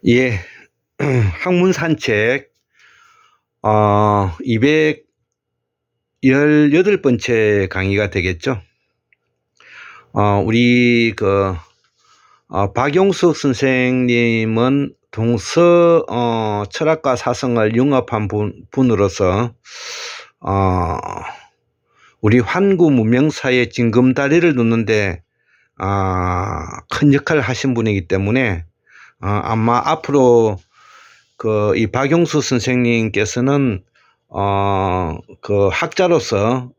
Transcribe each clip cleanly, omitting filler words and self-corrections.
예, 학문 산책 218번째 강의가 되겠죠. 우리 박용숙 선생님은 동서 철학과 사성을 융합한 분으로서 우리 환구 문명사의 징검다리를 놓는데 큰 역할을 하신 분이기 때문에 아마 앞으로 이 박용수 선생님께서는 학자로서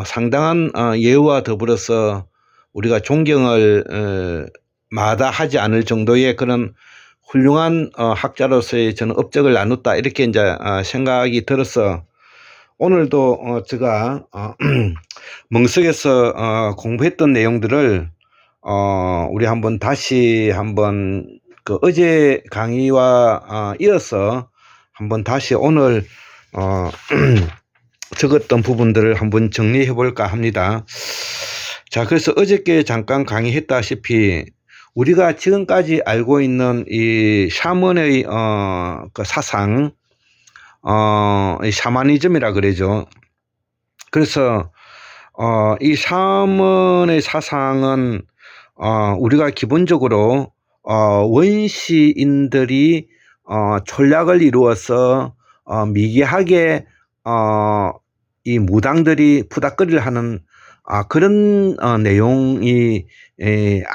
상당한 예우와 더불어서 우리가 존경을 마다하지 않을 정도의 그런 훌륭한 학자로서의 저는 업적을 나눴다, 이렇게 이제 생각이 들어서 오늘도 제가 멍석에서 공부했던 내용들을 우리 다시 한번 어제 강의와 이어서 한번 다시 오늘 적었던 부분들을 한번 정리해 볼까 합니다. 자, 그래서 어저께 잠깐 강의했다시피 우리가 지금까지 알고 있는 이 샤먼의 사상, 이 샤머니즘이라 그러죠. 그래서 이 샤먼의 사상은 우리가 기본적으로 원시인들이 전략을 이루어서 미개하게 이 무당들이 푸닥거리를 하는 그런 내용이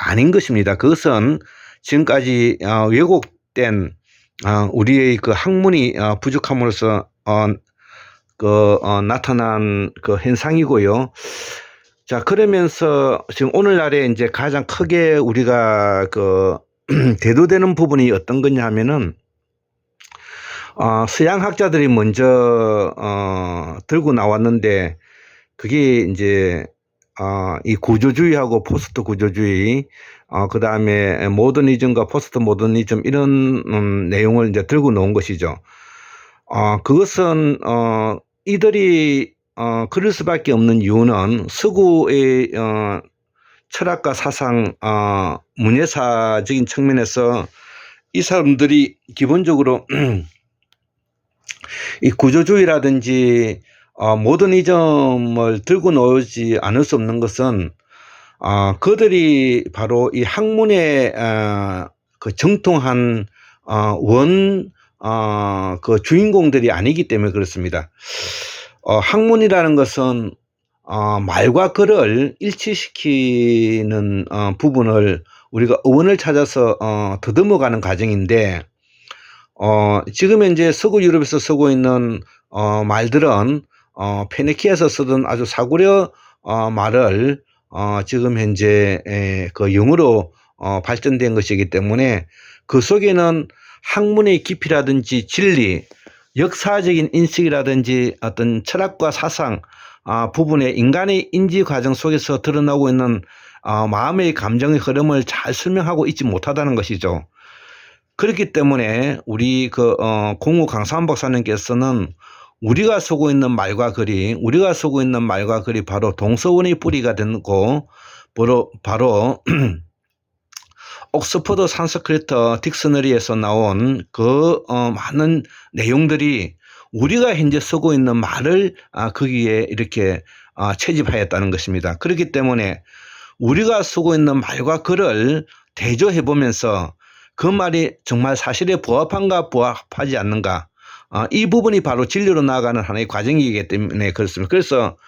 아닌 것입니다. 그것은 지금까지 왜곡된 우리의 그 학문이 부족함으로써 나타난 현상이고요. 자, 그러면서 지금 오늘날에 이제 가장 크게 우리가 대두되는 부분이 어떤 거냐 하면은 서양 학자들이 먼저 들고 나왔는데, 그게 이제 이 구조주의하고 포스트 구조주의, 그 다음에 모더니즘과 포스트 모더니즘, 이런 내용을 이제 들고 놓은 것이죠. 그것은 이들이 그럴 수밖에 없는 이유는 서구의 철학과 사상, 문예사적인 측면에서 이 사람들이 기본적으로 이 구조주의라든지 모더니즘을 들고 나오지 않을 수 없는 것은 그들이 바로 이 학문의 정통한 주인공들이 아니기 때문에 그렇습니다. 학문이라는 것은 말과 글을 일치시키는 부분을 우리가 어원을 찾아서 더듬어가는 과정인데, 지금 현재 서구 유럽에서 쓰고 있는 말들은 페니키아에서 쓰던 아주 사구려 말을 지금 현재 영어로 발전된 것이기 때문에 그 속에는 학문의 깊이라든지 진리, 역사적인 인식이라든지 어떤 철학과 사상 부분에 인간의 인지 과정 속에서 드러나고 있는 마음의 감정의 흐름을 잘 설명하고 있지 못하다는 것이죠. 그렇기 때문에 우리 공우 강사한 박사님께서는 우리가 쓰고 있는 말과 글이 바로 동서원의 뿌리가 되고 바로 옥스퍼드 산스크리트 딕셔너리에서 나온 많은 내용들이 우리가 현재 쓰고 있는 말을 거기에 이렇게 채집하였다는 것입니다. 그렇기 때문에 우리가 쓰고 있는 말과 글을 대조해 보면서 그 말이 정말 사실에 부합한가 부합하지 않는가, 이 부분이 바로 진리로 나아가는 하나의 과정이기 때문에 그렇습니다. 그래서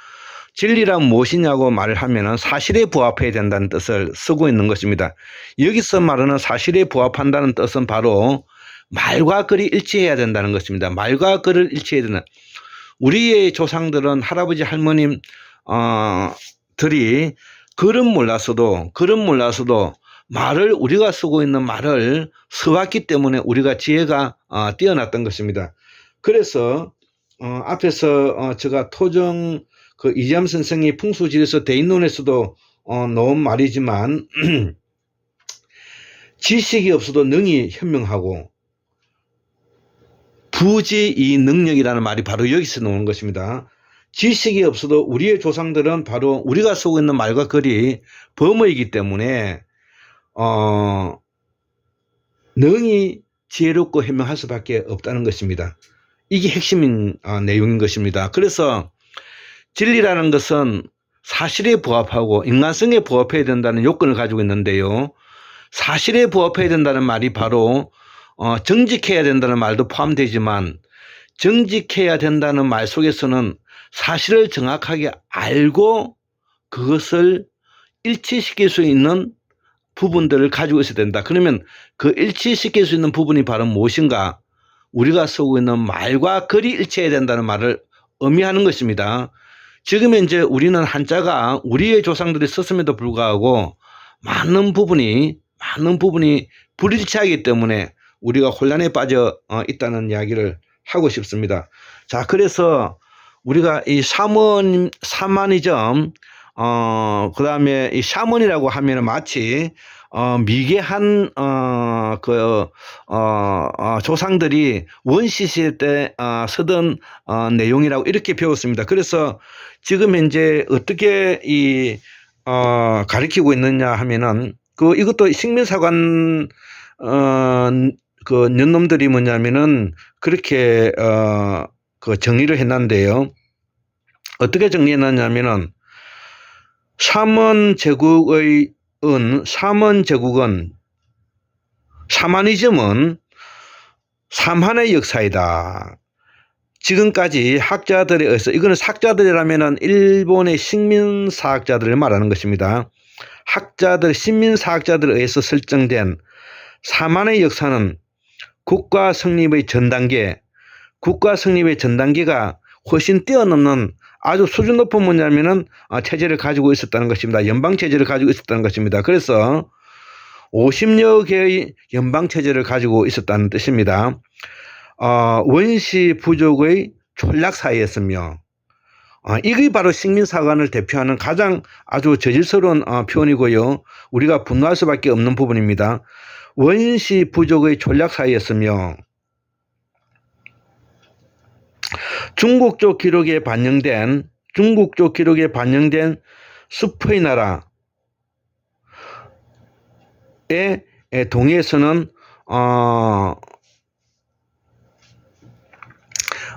진리란 무엇이냐고 말을 하면은 사실에 부합해야 된다는 뜻을 쓰고 있는 것입니다. 여기서 말하는 사실에 부합한다는 뜻은 바로 말과 글이 일치해야 된다는 것입니다. 말과 글을 일치해야 된다. 우리의 조상들은 할아버지 할머님 들이 글은 몰랐어도 말을, 우리가 쓰고 있는 말을 써왔기 때문에 우리가 지혜가 뛰어났던 것입니다. 그래서 앞에서 제가 토정 이재함 선생이 풍수지리서 대인론에서도 놓은 말이지만 지식이 없어도 능이 현명하고 부지 이 능력이라는 말이 바로 여기서 나오는 것입니다. 지식이 없어도 우리의 조상들은 바로 우리가 쓰고 있는 말과 글이 범어이기 때문에 능히 지혜롭고 현명할 수밖에 없다는 것입니다. 이게 핵심인 내용인 것입니다. 그래서 진리라는 것은 사실에 부합하고 인간성에 부합해야 된다는 요건을 가지고 있는데요. 사실에 부합해야 된다는 말이 바로 정직해야 된다는 말도 포함되지만, 정직해야 된다는 말 속에서는 사실을 정확하게 알고 그것을 일치시킬 수 있는 부분들을 가지고 있어야 된다. 그러면 그 일치시킬 수 있는 부분이 바로 무엇인가? 우리가 쓰고 있는 말과 글이 일치해야 된다는 말을 의미하는 것입니다. 지금 현재 우리는 한자가 우리의 조상들이 썼음에도 불구하고 많은 부분이 불일치하기 때문에 우리가 혼란에 빠져 있다는 이야기를 하고 싶습니다. 자, 그래서 우리가 이 샤머니즘, 그 다음에 이 샤먼이라고 하면 마치 미개한 조상들이 원시 시대 때 쓰던 내용이라고 이렇게 배웠습니다. 그래서 지금 현재 어떻게 가리키고 있느냐 하면은 이것도 식민사관 년놈들이 뭐냐면은 그렇게 정의를 해놨는데요. 어떻게 정리해놨냐면은 샤머니즘은 삼한의 역사이다. 지금까지 학자들에 의해서, 이거는 학자들이라면은 일본의 식민사학자들을 말하는 것입니다. 식민사학자들에 의해서 설정된 삼한의 역사는 국가 성립의 전단계가 훨씬 뛰어넘는 아주 수준 높은 뭐냐면은 체제를 가지고 있었다는 것입니다. 연방 체제를 가지고 있었다는 것입니다. 그래서 50여 개의 연방 체제를 가지고 있었다는 뜻입니다. 원시 부족의 촌락사회였으며, 이게 바로 식민사관을 대표하는 가장 아주 저질스러운 표현이고요. 우리가 분노할 수밖에 없는 부분입니다. 원시 부족의 촌락사회였으며, 중국 쪽 기록에 반영된 숲의 나라의 동해에서는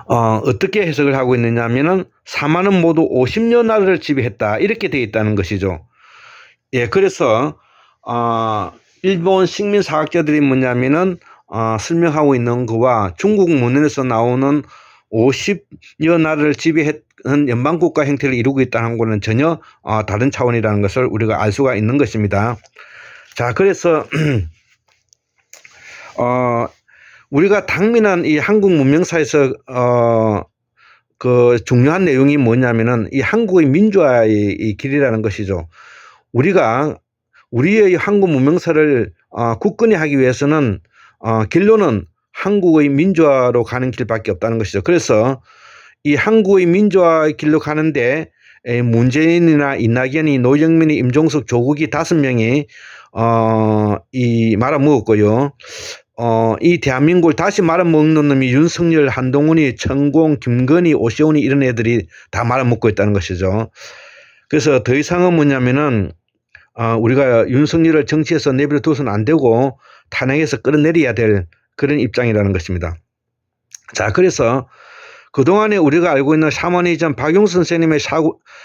어떻게 해석을 하고 있느냐 하면은 사만은 모두 50여 나라를 지배했다, 이렇게 되어 있다는 것이죠. 예, 그래서 일본 식민사학자들이 뭐냐면은 설명하고 있는 거와 중국 문헌에서 나오는 50여 나라를 지배했던 연방국가 형태를 이루고 있다는 것은 전혀 다른 차원이라는 것을 우리가 알 수가 있는 것입니다. 자, 그래서 우리가 당면한 이 한국 문명사에서 중요한 내용이 뭐냐면은 이 한국의 민주화의 이 길이라는 것이죠. 우리의 한국 문명사를 굳건히 하기 위해서는 결론은 한국의 민주화로 가는 길밖에 없다는 것이죠. 그래서 이 한국의 민주화의 길로 가는데 문재인이나 이낙연이, 노영민이, 임종석, 조국이 5명이 말아먹었고요. 이 대한민국을 다시 말아먹는 놈이 윤석열, 한동훈이, 천공, 김건희, 오시훈이, 이런 애들이 다 말아먹고 있다는 것이죠. 그래서 더 이상은 뭐냐면은 우리가 윤석열을 정치에서 내버려 둬서는 안 되고 탄핵에서 끌어내려야 될 그런 입장이라는 것입니다. 자, 그래서 그동안에 우리가 알고 있는 샤머니즘, 박용수 선생님의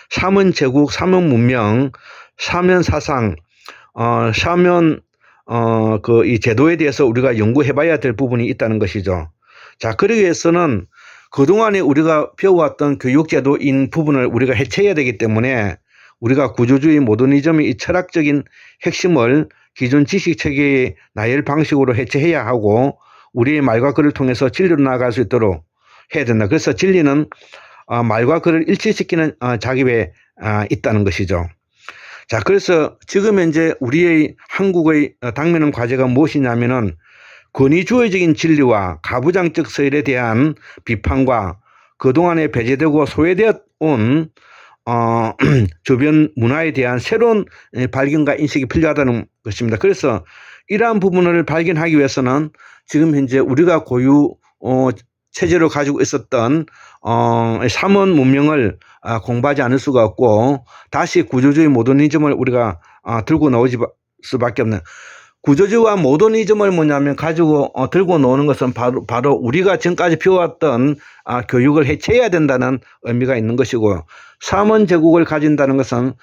샤먼 제국, 샤먼 문명, 샤먼 사상, 샤먼 이 제도에 대해서 우리가 연구해봐야 될 부분이 있다는 것이죠. 자, 그러기 위해서는 그동안에 우리가 배워왔던 교육제도인 부분을 우리가 해체해야 되기 때문에 우리가 구조주의 모더니즘의 이 철학적인 핵심을 기존 지식체계의 나열 방식으로 해체해야 하고 우리의 말과 글을 통해서 진리로 나아갈 수 있도록 해야 된다. 그래서 진리는 말과 글을 일치시키는 작업에 있다는 것이죠. 자, 그래서 지금 현재 우리의 한국의 당면한 과제가 무엇이냐면은 권위주의적인 진리와 가부장적 서열에 대한 비판과 그동안에 배제되고 소외되어 온 주변 문화에 대한 새로운 발견과 인식이 필요하다는 것입니다. 그래서 이러한 부분을 발견하기 위해서는 지금 현재 우리가 고유 체제로 가지고 있었던 삼원 문명을 공부하지 않을 수가 없고 다시 구조주의 모더니즘을 우리가 들고 나오지 수밖에 없는, 구조주의와 모더니즘을 뭐냐면 가지고 들고 노는 것은 바로 우리가 지금까지 배워왔던 교육을 해체해야 된다는 의미가 있는 것이고, 삼원제국을 가진다는 것은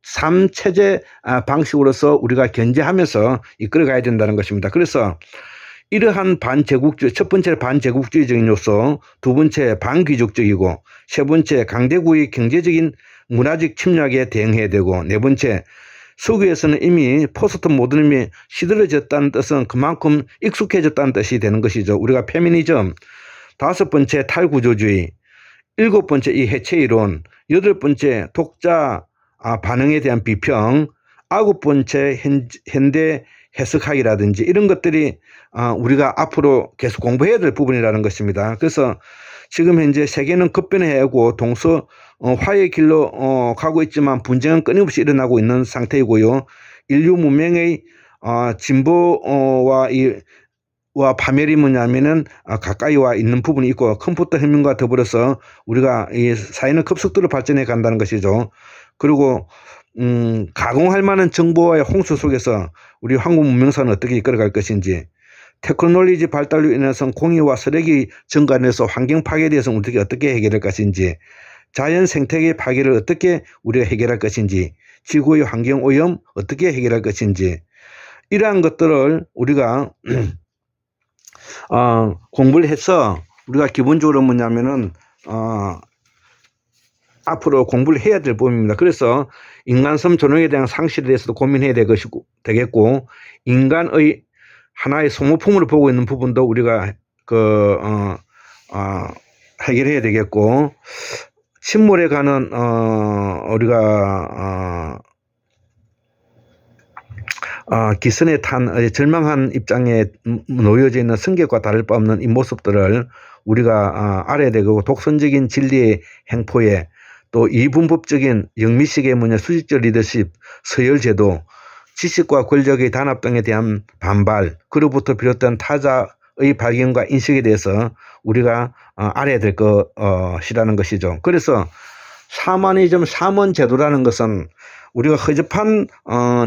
삼체제 방식으로서 우리가 견제하면서 이끌어가야 된다는 것입니다. 그래서 이러한 반제국주의, 첫 번째 반제국주의적인 요소, 두 번째 반귀족적이고, 세 번째 강대국의 경제적인 문화적 침략에 대응해야 되고, 네 번째 서구에서는 이미 포스트 모더니즘이 시들어졌다는 뜻은 그만큼 익숙해졌다는 뜻이 되는 것이죠. 우리가 페미니즘, 다섯 번째 탈구조주의, 일곱 번째 이 해체이론, 여덟 번째 독자 반응에 대한 비평, 아홉 번째 현대 해석학이라든지 이런 것들이 우리가 앞으로 계속 공부해야 될 부분이라는 것입니다. 그래서 지금 현재 세계는 급변해오고 동서 화해의 길로 가고 있지만 분쟁은 끊임없이 일어나고 있는 상태이고요. 인류 문명의 진보와 파멸이 뭐냐면은 가까이 와 있는 부분이 있고, 컴퓨터 혁명과 더불어서 우리가 이 사회는 급속도로 발전해 간다는 것이죠. 그리고 가공할 만한 정보와의 홍수 속에서 우리 한국 문명사는 어떻게 이끌어갈 것인지, 테크놀로지 발달로 인해서 공해와 쓰레기 증가해서 환경 파괴에 대해서 어떻게 해결할 것인지, 자연 생태계 파괴를 어떻게 우리가 해결할 것인지, 지구의 환경 오염 어떻게 해결할 것인지, 이러한 것들을 우리가 공부를 해서 우리가 기본적으로 뭐냐면은 앞으로 공부를 해야 될 부분입니다. 그래서 인간섬 존엄에 대한 상실에 대해서도 고민해야 되겠고, 인간의 하나의 소모품으로 보고 있는 부분도 우리가 해결해야 되겠고, 침몰에 가는 우리가 기선에 탄 절망한 입장에 놓여져 있는 성격과 다를 바 없는 이 모습들을 우리가 알아야 되고, 독선적인 진리의 행포에 또 이분법적인 영미식의 수직적 리더십, 서열제도, 지식과 권력의 단합 등에 대한 반발, 그로부터 비롯된 타자의 발견과 인식에 대해서 우리가 알아야 될 것이라는 것이죠. 그래서 샤머니즘, 샤먼제도라는 것은 우리가 허접한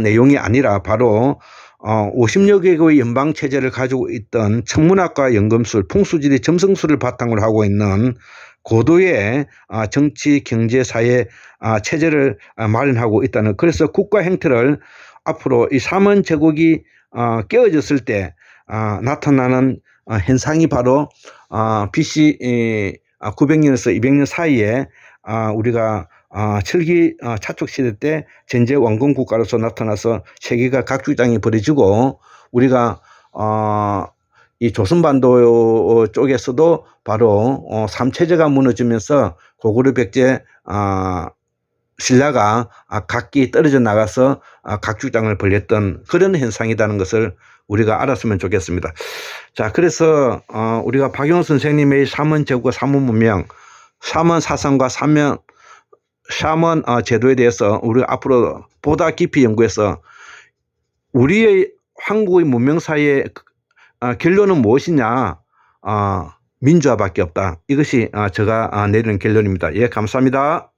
내용이 아니라 바로 50여 개국의 연방체제를 가지고 있던 천문학과 연금술, 풍수지리, 점성술을 바탕으로 하고 있는 고도의 정치, 경제, 사회 체제를 마련하고 있다는, 그래서 국가 형태를 앞으로 이 삼원제국이 깨어졌을 때 나타나는 현상이 바로 BC 900년에서 200년 사이에 우리가 철기 차축 시대 때 전제 원건 국가로서 나타나서 세계가 각주장이 벌어지고, 우리가 이 조선반도 쪽에서도 바로 삼체제가 무너지면서 고구려 백제 신라가 각기 떨어져 나가서 각주장을 벌였던 그런 현상이라는 것을 우리가 알았으면 좋겠습니다. 자, 그래서 우리가 박용훈 선생님의 삼원제국과 삼원문명, 삼원사상과 샤먼 제도에 대해서 우리가 앞으로 보다 깊이 연구해서 우리의 한국의 문명사의 결론은 무엇이냐? 민주화밖에 없다. 이것이 제가 내리는 결론입니다. 예, 감사합니다.